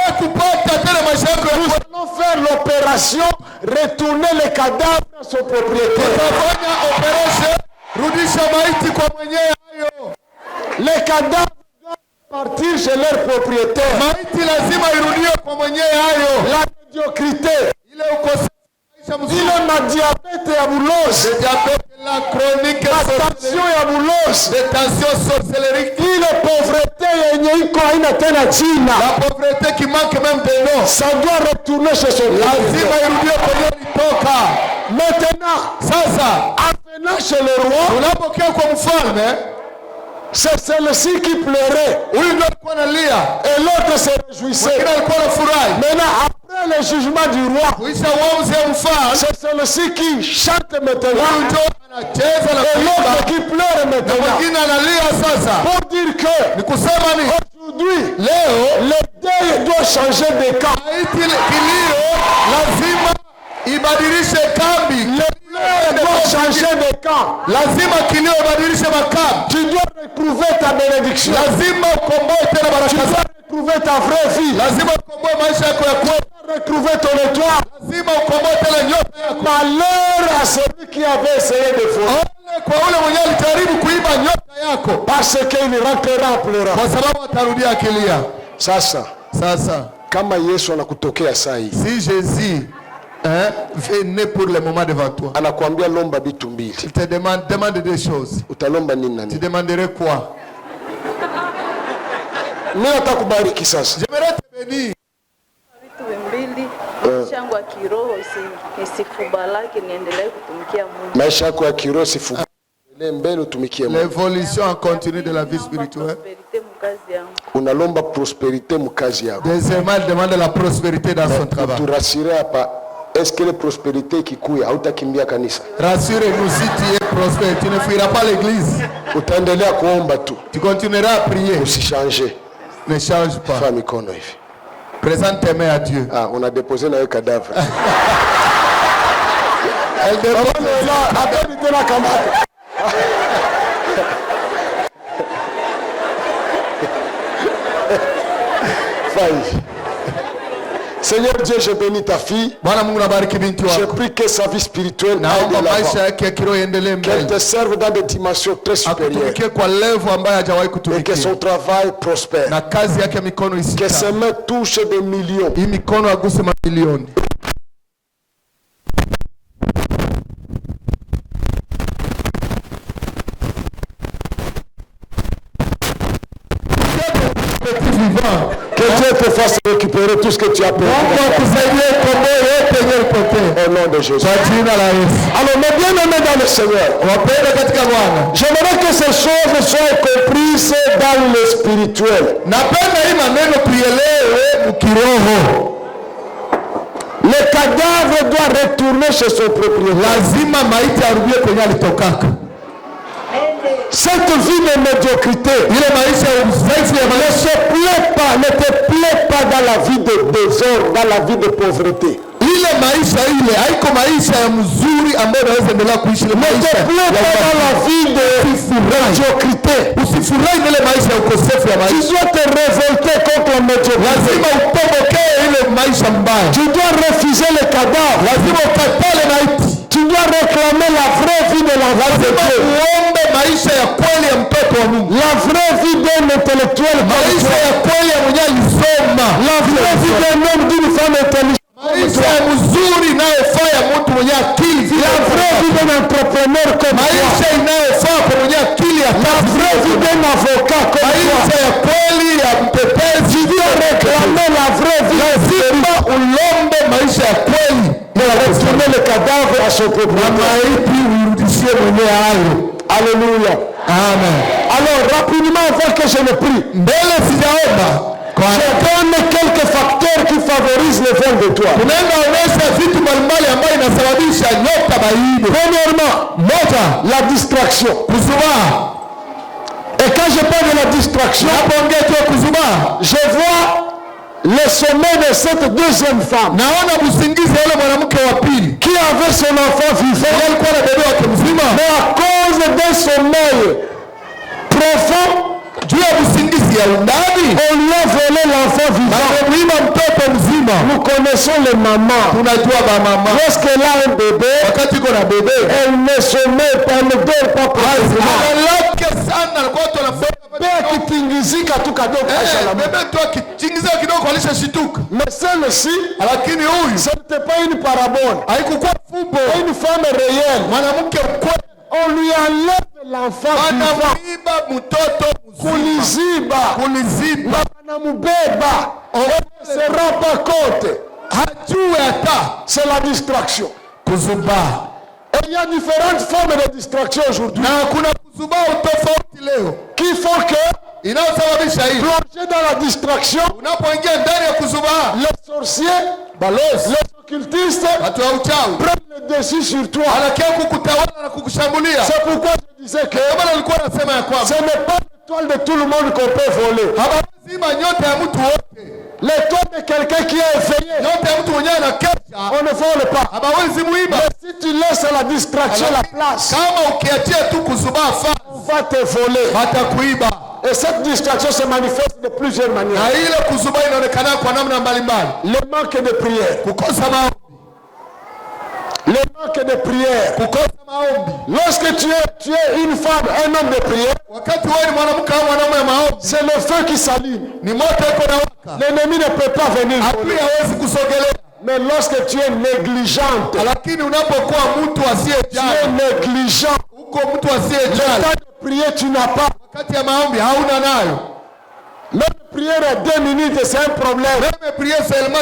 allons faire l'opération, retourner le cadavre à son propriétaire. Les cadavres partir chez leur propriétaire. La médiocrité. Il est ma diabète et amoureuse. La chronique Attention ya bulosi. des tensions sorcelleriques. Ile pauvreté yenye iko haina tena jina. La pauvreté qui manque même de nom. Ça doit retourner chez son Lazima irudie kwenye ilitoka. Maintenant, Sasa en venant chez le roi, unapokia kwa mfalme, c'est celle-ci qui pleurait. huyu ndio alikuwa analia, Et l'autre se réjouissait. mwingine alikuwa anafurahi. Maintenant, après le jugement du roi, Kuisha uamuzi ya mfalme, c'est celui-ci qui chante maintenant. huyu ndio anacheza na Et l'autre kuimba, qui pleure na maintenant. mwingine analia. Sasa Pour dire que ni kusema ni aujourd'hui, leo le deuil doit changer de camp. haiti kilio lazima ibadilishe kambi. Le deuil doit changer de camp. Lazima kilio ibadilishe makambi. Tu dois retrouver ta bénédiction. Lazima ukomboe tena Tu baraka dois zako. retrouver ta vraie vie. Lazima ukomboe maisha yako ya kweli. Tu dois retrouver ton étoile. Lazima ukomboe tena nyota yako. Malheur à celui qui avait essayé de voler. Ole kwa ule mwenye alijaribu kuiba nyota yako, Parce qu'il rentrera en pleurant. kwa sababu atarudia akilia. Sasa Sasa kama Yesu anakutokea saa hii, si Jésus venait pour le moment devant toi, anakuambia lomba vitu mbili, il te demande deux choses. utalomba nini na Tu nini? demanderais quoi? Mimi natakubariki sasa. J'aimerais te bénir. Vitu mbili changu wa kiroho nisikubalaki niendelee kutumikia Mungu. Maisha yako ya kiroho sifuga mbele, utumikie Mungu. L'évolution en continu de la vie spirituelle. Prosperite mkazi yangu. Unalomba prosperité mkazi yako. Deuxièmement, il demande la prospérité dans son travail. Turasire hapa, est-ce que la prospérité ikikuya hautakimbia kanisa? Rassure-nous, si tu es prospère, tu ne fuiras pas l'église. Utaendelea kuomba tu. Tu continueras à prier. Usichange. Ne change pas. Fais mikono hivi. Présente tes mains à Dieu. Ah, on a déposé na cadavre. Elle dépose Seigneur Dieu, je bénis ta fille. Bwana Mungu nabariki binti Je wako. prie que sa vie spirituelle aille Naomba de l'avant. maisha yake ya kiroho iendelee Qu'elle mbele. te serve dans des dimensions très supérieures. Akutumikie kwa level ambayo hajawahi Et que kutumikia. son travail prospère. Na kazi yake ya mikono Que ses isita. mains touchent des millions. Hii mikono aguse mamilioni. Que Dieu te fasse récupérer tout ce que tu as perdu. Mungu akusaidie ukomboe yote yenye ulipotea. Au nom de Jésus. Kwa jina la Yesu. Alors, mes bien-aimés dans le Seigneur, Wapende katika Bwana. j'aimerais que ces choses soient comprises dans le spirituel. Napenda hii maneno tuielewe kiroho. Le cadavre doit retourner chez son propriétaire. Lazima maiti arudie kwenye alitokaka. Cette vie de médiocrité Ile maisha ya udhaifu ya ne maisha ne te plaît pas dans la vie de désordre, dans la vie de pauvreté. ile maisha ile haiko maisha ya mzuri ambayo unaweza endelea kuishi ile Ne te maisha. plaît pas dans la vie de médiocrité. Usifurahi ile maisha ya ukosefu ya Tu maisha. dois te révolter contre la médiocrité. Lazima utobokee ile maisha mbaya. Tu dois refuser le cadavre. Lazima ukatale maiti. Tu dois réclamer la vraie vie de l'enfant de Lazima Dieu. uombe maisha ya kweli ya mtoto wa Mungu. La vraie vie d'un intellectuel comme Maisha toi. ya kweli ya mwenye alisoma. La vraie vie d'un homme, d'une femme intelligente. Maisha ya mzuri inayofaa ya mtu mwenye akili. La vraie vie d'un entrepreneur comme toi. Maisha inayofaa kwa mwenye akili ya La vraie vie d'un avocat comme toi. maisha ya kweli ya mtetezi. Tu dois réclamer la vraie vie. Lazima ulombe maisha ya kweli. Retourner le cadavre à son Na propriétaire. maiti uirudishie mwenyewe hayo. Alléluia. Amen. Alors rapidement avant que je ne prie, Mbele sijaomba. je donne quelques facteurs qui favorisent le vol de toi. Tunaenda onyesha vitu mbalimbali ambayo inasababisha nyota baide. Premièrement, Moja, la distraction. kuzubaa. Et quand je parle de la distraction, Napoongea tu kuzubaa, je vois le sommet de cette deuxième femme naona usingizi ya yule mwanamke wa pili qui avait son enfant vivant, yeye alikuwa na bebe wake mzima, mais à cause d'un sommeil profond, juu ya usingizi ya undani on lui a volé l'enfant vivant. amemuiba mtoto mzima. Nous connaissons les mamans. Tunajua ba mama Lorsqu'elle a un bébé, wakati iko na bebe elle ne sommeille pas, elle ne dort pas profondément. analake sana, alikuwa tu anafanya Bébé akitingizika tu kadogo aisha la bebe tu akichingizia kidogo alishashituka. Mais celle-ci, Lakini huyu ce n'était pas une parabole. haikukuwa fumbo, Une femme réelle. mwanamke kweli. On lui enlève l'enfant vivant. Wanamuiba mtoto mzima. Kuliziba. Wanamubeba. On ne se rend pas compte. Hajue hata. C'est la distraction. Kuzuba. Et il y a différentes formes de distraction aujourd'hui. Na kuna kuzuba utofauti leo. Qui font que inayosababisha hili. Plonger dans la distraction. Unapoingia ndani ya kuzuba. Les sorciers, les occultistes prennent le dessus sur toi. Anakia kukutawala na kukushambulia. C'est pourquoi je disais que ce n'est pas l'étoile de tout le monde qu'on peut voler. L'étoile de quelqu'un qui est éveillé, on ne vole pas. Mais si tu laisses la distraction la place, on va te voler. Et cette distraction se manifeste de plusieurs manières. Le manque de prière. Le manque de prière. Lorsque tu es une femme, un homme de prière, c'est le feu qui s'allume. L'ennemi ne peut pas venir voler. Mais lorsque tu es négligente, tu es négligent, le temps de prier tu n'as pas. Même prière à 2 minutes, c'est un problème. Même prier seulement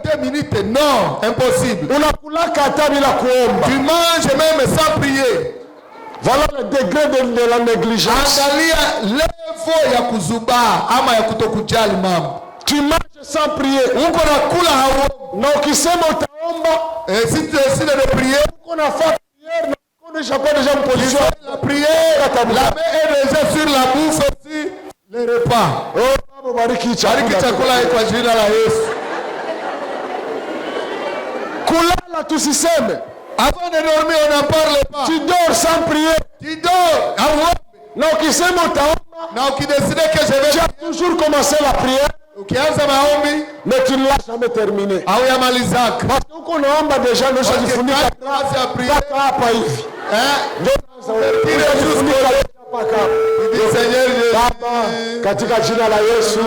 2 minutes, non, impossible. Tu manges même sans prier. Voilà le degré de la négligence. Tu manges sans prier. Donc, si tu décides de prier, on a fait prière, on est déjà en position. La prière, la main est déjà sur la bouffe aussi. Les repas. Oh, bariki chakula kwa jina la Yesu. Kulala tusiseme. Avant de dormir, on n'en parle pas. Tu dors sans prier. Tu dors. Na ukisema utaomba. Na ukidécider que je vais. Tu as toujours commencé la prière. Ukianza maombi. Mais tu ne l'as jamais terminé. Hauyamalizaka. Parce que uko naomba déjà nous tunajifunika mpaka hapa hivi. Baba, katika jina la Yesu.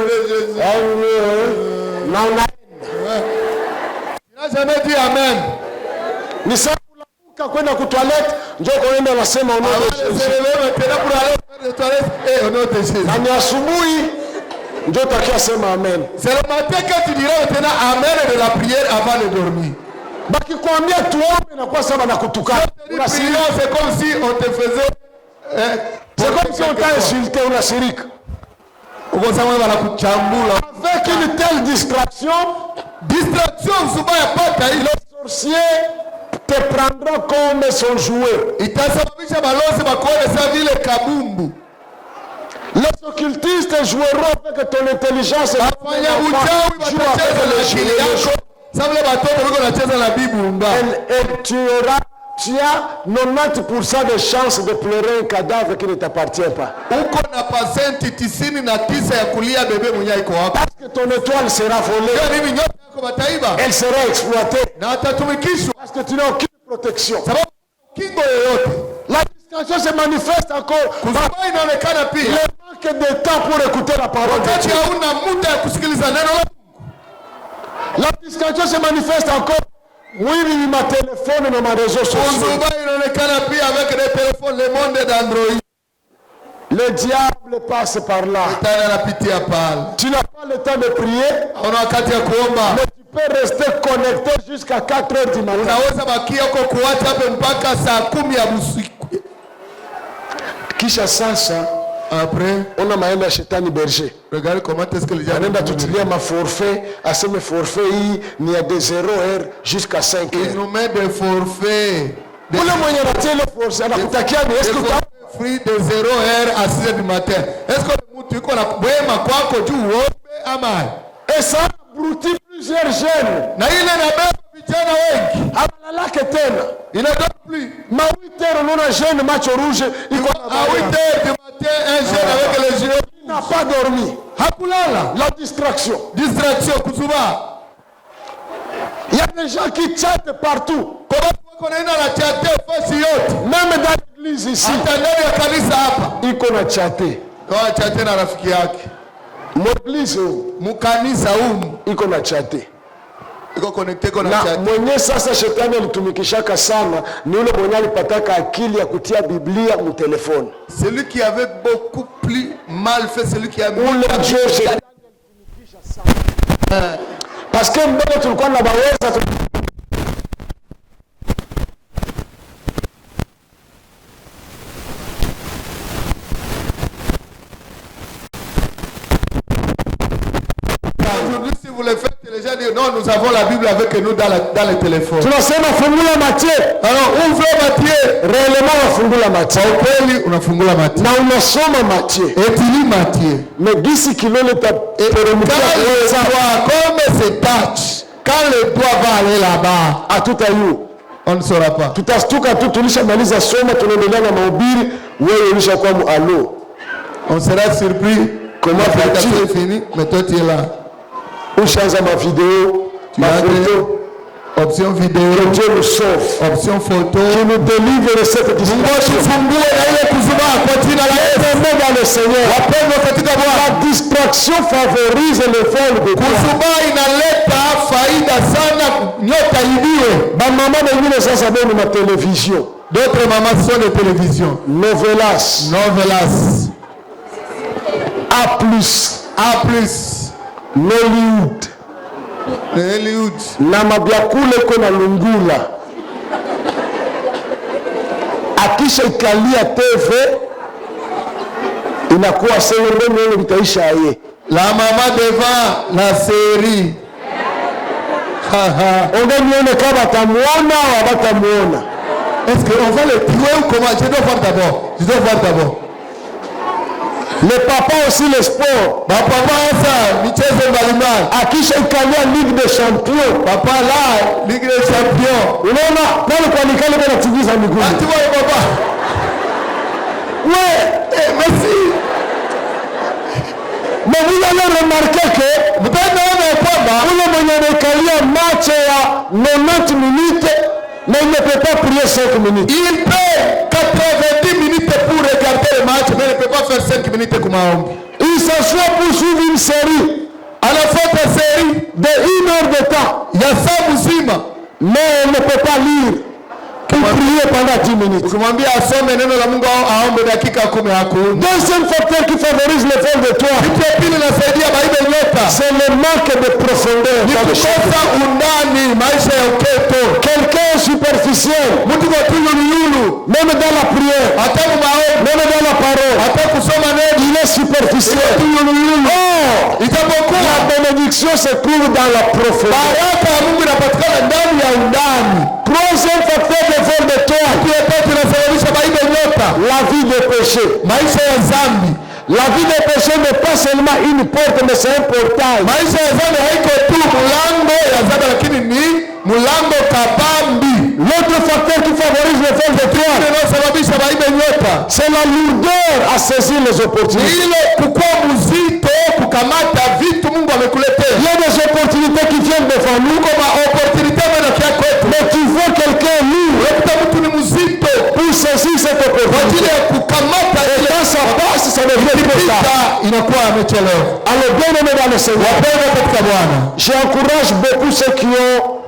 Na jamais dit amen. Ni sawa kulamuka kwenda ku toilette, njoo kwenda unasema na ni asubuhi njoo takia sema amen. C'est le matin que tu diras maintenant amen de la prière avant de dormir. Baki kuambia tuombe na kwa sababu nakutukana. C'est comme si on te faisait c'est comme si on t'a insulté ou unashirika. Avec une telle distraction, les sorciers te prendront comme son jouet. Les occultistes joueront avec ton intelligence. Tu as 90% de chances de pleurer un cadavre qui ne t'appartient pas. Parce que ton étoile sera volée. Elle sera exploitée. Parce que tu n'as aucune protection. La distraction se manifeste encore. Le manque de temps pour écouter la parole de Dieu. La distraction se manifeste encore. Oui, ma téléphone et ma réseau sociaux. Le diable passe par là. Tu n'as pas le temps de prier. Mais tu peux rester connecté jusqu'à 4 heures du matin. Kisha sasa. Après, on a maenda shetani berger. Regarde comment est-ce que les gens anaenda tutilia ma forfait, aseme forfait hii ni ya de 0h jusqu'à 5h. Il nous met des forfaits. Ule mwenye anatia ile forfait anakutakia ni est-ce que free de 0h à 6h du matin. Est-ce que mtu yuko na bwema kwako juu uombe ama? Et ça abrutit plusieurs jeunes. Na ile inabeba vijana wengi. Abalalake tena. Il ne donne plus. Ma 8h unaona jeune macho rouge iko à 8h du matin un jeune avec les yeux. Il n'a pas dormi. Hakulala. La distraction. Distraction kuzuba. Il y a des gens qui chattent partout. Comment on a chaté face yote. Même dans l'église ici. Atendeni ya kanisa hapa. Iko na chaté. Kwa chaté na rafiki yake. L'église mukanisa humu iko na chaté. iko connecté kwa na chat. mwenye sasa shetani alitumikishaka sana ni ule mwenye alipataka akili ya kutia Biblia mu telefone. Celui qui avait beaucoup plus mal fait, celui qui a mis Ule ndio shetani alitumikisha sana. Parce que mbele tulikuwa na baweza Aujourd'hui, si vous le faites, les gens disent non, nous avons la Bible avec nous dans le téléphone. tunasema fungula Matthieu. Alors, ouvre Matthieu. Réellement wafungula Matthieu. Kwa ukweli unafungula Matthieu. Na unasoma Matthieu. Et tu lis Matthieu. Mais gisi kilole ta teremkia comme c'est touch, quand le doigt va aller là-bas, hatutayu. on ne saura pas. Tutastuka tu tulishamaliza soma tunaendelea na mahubiri wewe ulishakuwa mualo. On sera surpris. Comment la prédication est finie, mais toi tu es là. Ushaanza ma vidéo, ma photo. Option vidéo. Que Dieu nous sauve. Option photo. Qui nous délivre de cette distraction. Dans le Seigneur. La distraction favorise le vol de Dieu. Ma maman n'est pas sa bonne ma télévision. D'autres mamans sont des télévisions. Novelas. A+. Nollywood. Na mabyakule kuna lungula. Akisha ikalia TV inakuwa sengende neno vitaisha ye. La maman devant la série. Nione kama batamuona au batamuona. Est-ce qu'on va le tuer ou comment? Je dois voir d'abord. Le papa aussi le sport. Papa ça, michezo mbalimbali. Akisha ikalia Ligue des Champions. Papa là, Ligue des Champions. Unaona pale kwa nikale bana tigiza miguu. Ati wewe papa. Merci. Mais vous allez remarquer que mtaona kwamba ule mwenye amekalia match ya 90 minutes mais il ne peut pas prier 5 minutes. Il peut 90 minutes pour regarder le match, mais il ne peut pas faire 5 minutes comme maombi. Il s'assoit pour suivre une série. À la fin de la série, de 1 heure de temps. Il y a ça mzima. Mais il ne peut pas lire. Pour prier pendant 10 minutes. Ukimwambia asome neno la Mungu aombe dakika 10 hakuna. Deuxième facteur qui favorise le vol de toi. Kitu ya pili inasaidia Bible nyota. C'est le manque de profondeur. Ni kukosa undani maisha ya uketo. Quelqu'un superficiel. Mtu kwa yulu. Même dans la prière. Hata maombi. Même dans la parole. Hata kusoma neno. Il est superficiel. Oh, ijapokuwa la bénédiction se trouve dans la profondeur. Baraka ya Mungu inapatikana ndani ya undani. Troisième facteur de vol de toi. La vie de péché. Maisha ya zambi. La vie de péché n'est pas seulement une porte, mais c'est un portail. Maisha ya zambi haiko tu mulango ya zambi, lakini ni mulango kabambi. L'autre facteur qui favorise le vol de toi, c'est la lourdeur à saisir les opportunités. Il y a des opportunités qui viennent devant nous, mais tu vois quelqu'un lourd pour saisir cette opportunité. Et quand ça passe, ça devient trop tard. Alors bien aimé dans le Seigneur, j'encourage beaucoup ceux qui ont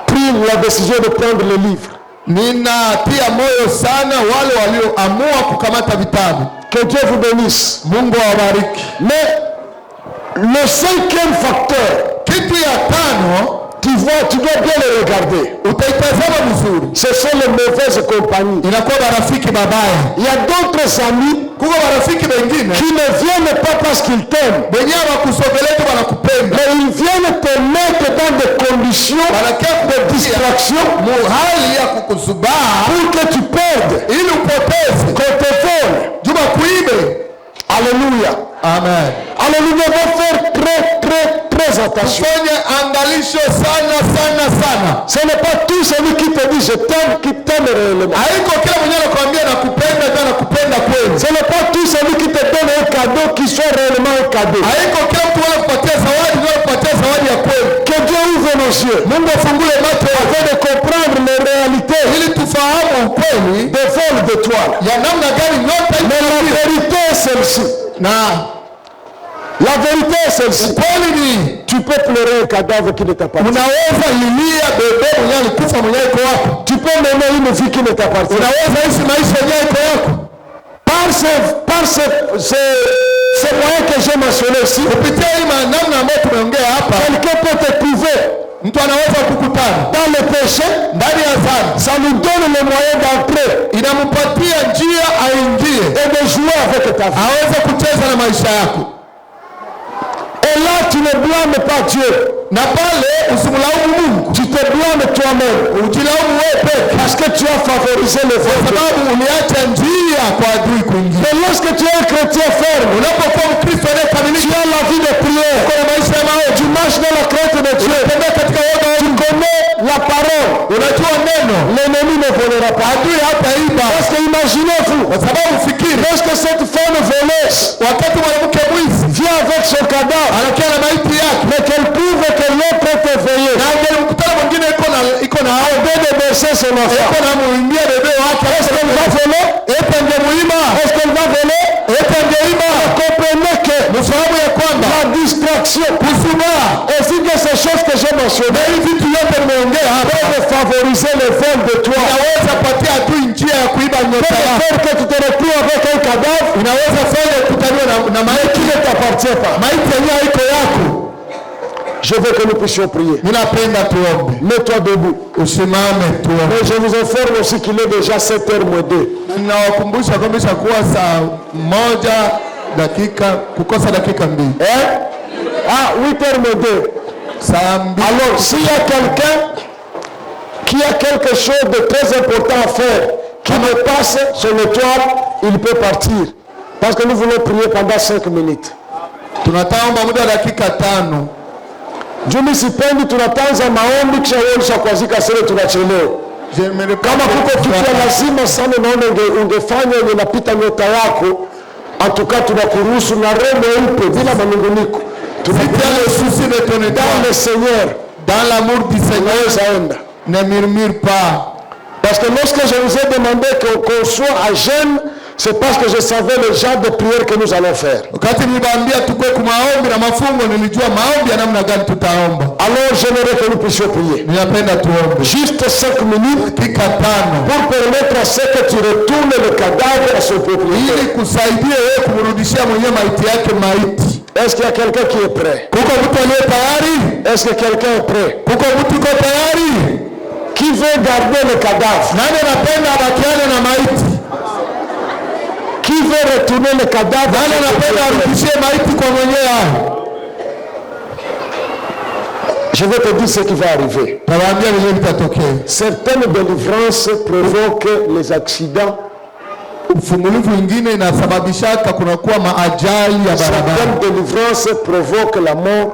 pris la décision de prendre le livre. Ninatia moyo sana wale walioamua kukamata vitabu. Que Dieu vous bénisse. Mungu awabariki. Mais le cinquième facteur, kitu ya tano, tu dois bien le regarder. Utaitazama vizuri. Ce sont les mauvaises compagnies. Inakuwa marafiki babaya. Il y a d'autres amis qui ne viennent pas parce qu'ils t'aiment. Mais ils viennent te mettre dans des conditions de distraction pour que tu perdes. Qu'on te vole. Alléluia. Amen. Alors nous devons faire très attention. Ce n'est pas tout celui qui te dit je t'aime qui t'aime réellement. Ce n'est pas tout celui qui te donne un cadeau qui soit réellement un cadeau. Que Dieu ouvre nos yeux afin de comprendre les réalités des vols d'étoiles. Mais la vérité est celle-ci. La vérité est celle-ci. Tu peux pleurer un cadavre qui ne t'appartient pas. Tu peux mener une vie qui ne t'appartient pas. Par ces moyens que j'ai mentionnés ici, quelqu'un peut te trouver dans le péché. Ça nous donne les moyens d'entrer et de jouer avec ta vie. Et là, tu ne blâmes pas Dieu. Tu te blâmes toi-même. Parce que tu as favorisé le faux. Mais lorsque tu es un chrétien ferme, tu as la vie de prière. Tu marches dans la crainte de Dieu. Tu connais la parole. L'ennemi ne volera pas. Parce que imaginez-vous, lorsque cette femme voleuse vient avec son cadavre, mais qu'elle prouve que l'autre est éveillé, au lieu de bercer son enfant, est-ce qu'elle va voler? Est-ce qu'elle va voler? Comprenez que la distraction ainsi que ces choses que j'ai mentionnées peuvent favoriser le vol de toi. Peut-être que tu te retrouves avec un cadavre qui ne t'appartient pas. Je veux que nous puissions prier. Mets-toi debout. Mais je vous informe aussi qu'il est déjà 7h moins 2. Ah, 8h moins 2. Alors, s'il y a quelqu'un qui a quelque chose de très important à faire, qui me passe sur le toit, il peut partir. Parce que nous voulons prier pendant 5 minutes. Jumi sipendi tunatanza maombi kisha wewe ushakwazika sasa tunachelewa. Kama kuko kitu lazima sana naona ungefanya ile napita nyota yako, atuka tunakuruhusu na roho mweupe bila manunguniko. Tunapitia le souci de ton état dans le Seigneur, dans l'amour du Seigneur, ne murmure pas. Parce que lorsque je vous ai demandé qu'on soit à jeûne, c'est parce que je savais le genre de prière que nous allons faire. Alors j'aimerais que nous puissions prier. Juste 5 minutes pour permettre à ce que tu retournes le cadavre à son propriétaire. Est-ce qu'il y a quelqu'un qui est prêt? Est-ce que quelqu'un est prêt? Qui veut garder le cadavre? Qui veut retourner le cadavre? Je vais te dire ce qui va arriver. Certaines délivrances provoquent les accidents. Certaines délivrances provoquent la mort.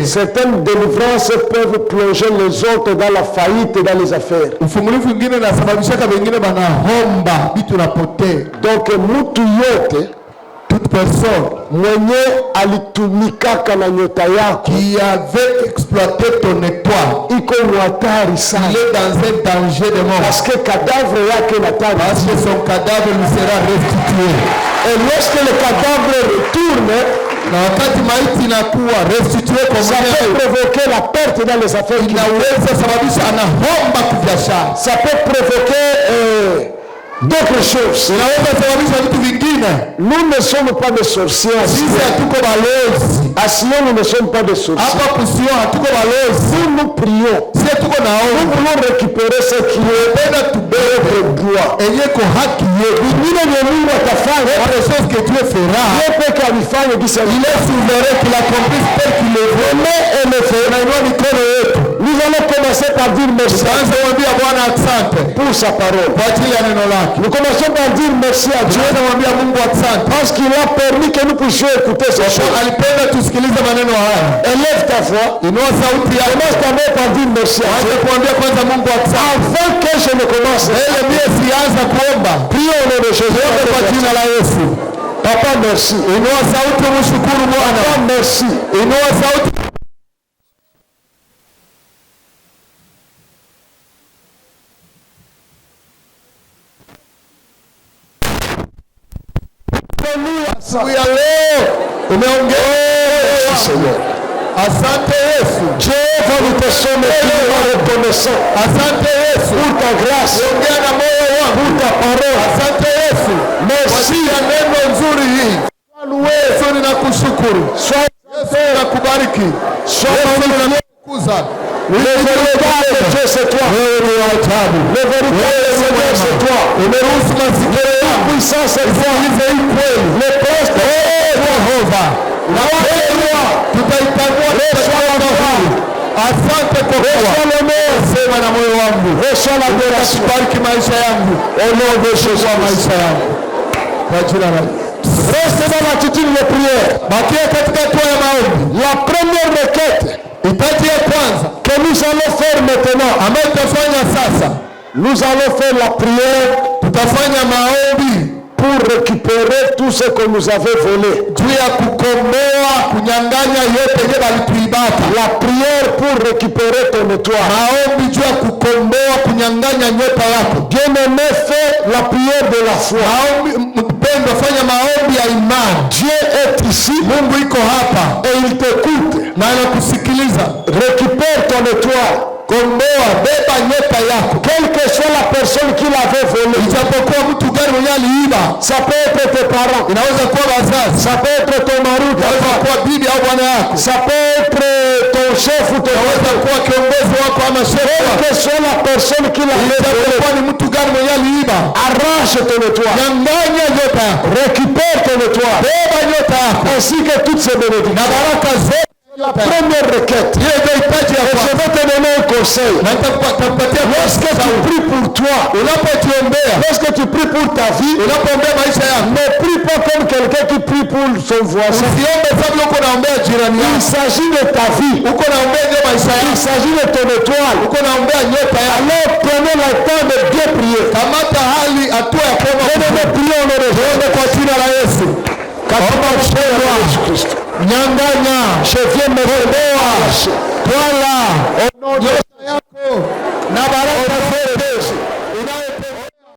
Certaines délivrances peuvent plonger les autres dans la faillite et dans les affaires. Donc mutu yote, toute personne mwenye alitumikaka na nyota yako, qui avait exploité ton étoile, iko hatari sana. Il est dans un danger de mort. Parce que cadavre yake natari. Parce que son cadavre lui sera restitué. Et lorsque le cadavre retourne, na wakati maiti inakuwa restitué kwa Mungu, ça peut provoquer la perte dans les affaires. Inaweza sababisha anahomba kibiashara. Ça peut provoquer d'autres choses. Nous ne sommes pas des sorciers. À Sion, nous ne sommes pas des sorciers. Nous nous prions. Nous voulons récupérer ce qui est de droit. Il est souverain qu'il accomplisse tel qu'il le veut. Nous allons commencer par dire merci pour sa parole. Nous commençons par dire merci à Dieu parce qu'il a permis que nous puissions écouter ces choses. Élève ta voix. Commence d'abord par dire merci à Dieu. Avant que je ne commence, prions au nom de Jésus. Papa, merci. Papa, merci. Alléluia. Siku ya leo umeongea. Asante Yesu. Jehova, nous te sommes tellement reconnaissants. Asante Yesu pour ta grâce, ongea na moyo wangu, pour ta parole. Asante Yesu Merci ya neno nzuri hii. Yesu ninakushukuru. Yesu ninakubariki. Yesu ninakukuza. Le véritable Dieu c'est toi. Le véritable Seigneur c'est toi. Umeruhusu masikio yangu Puissance c'est toi. le poste Jehova. Na wewe tutaitanua asante kwa kuwa sema na moyo wangu. Reçois la adoration. Bariki maisha yangu. Au nom de Jésus maisha yangu. Kwa jina la reste dans l'attitude de prière. Bakia katika hatua ya maombi. La première requête hitaji ya kwanza que nous allons faire maintenant, ambayo tutafanya sasa, nous allons faire la prière, tutafanya maombi pour récupérer tout ce que nous avait volé. Juu ya kukomboa kunyang'anya yote yenye balituibaka. La prière pour récupérer ton étoile. Maombi juu ya kukomboa kunyang'anya nyota yako. Bien-aimé, fais la prière de la foi. Maombi mpendo, fanya maombi ya imani. Dieu est ici. Mungu iko hapa et il t'écoute na anakusikiliza. Récupère ton étoile. Komboa, beba nyota yako. Quelle que soit la personne qui l'avait volé. Ijapokuwa mtu gani mwenye aliiba. Ça peut être tes parents. Inaweza kuwa wazazi. Ça peut être ton mari. Inaweza kuwa bibi au bwana yako. Ça peut être ton chef ou ton inaweza kuwa kiongozi wako ama shefu. Quelle que soit la personne qui l'avait volé. Ijapokuwa ni mtu gani mwenye aliiba. Arrache ton étoile. Nyang'anya nyota yako. Récupère ton étoile. Beba nyota yako. Ainsi que toutes ces bénédictions. Na baraka zote. La première requête. Je vais te donner un conseil. Lorsque tu pries pour toi, lorsque tu pries pour ta vie, ne prie pas comme quelqu'un qui prie pour son voisin. Il s'agit de ta vie. Il s'agit de ton étoile. Alors prenez le temps de bien prier. Prions le Nyang'anya, je viens me revoir. Toi là,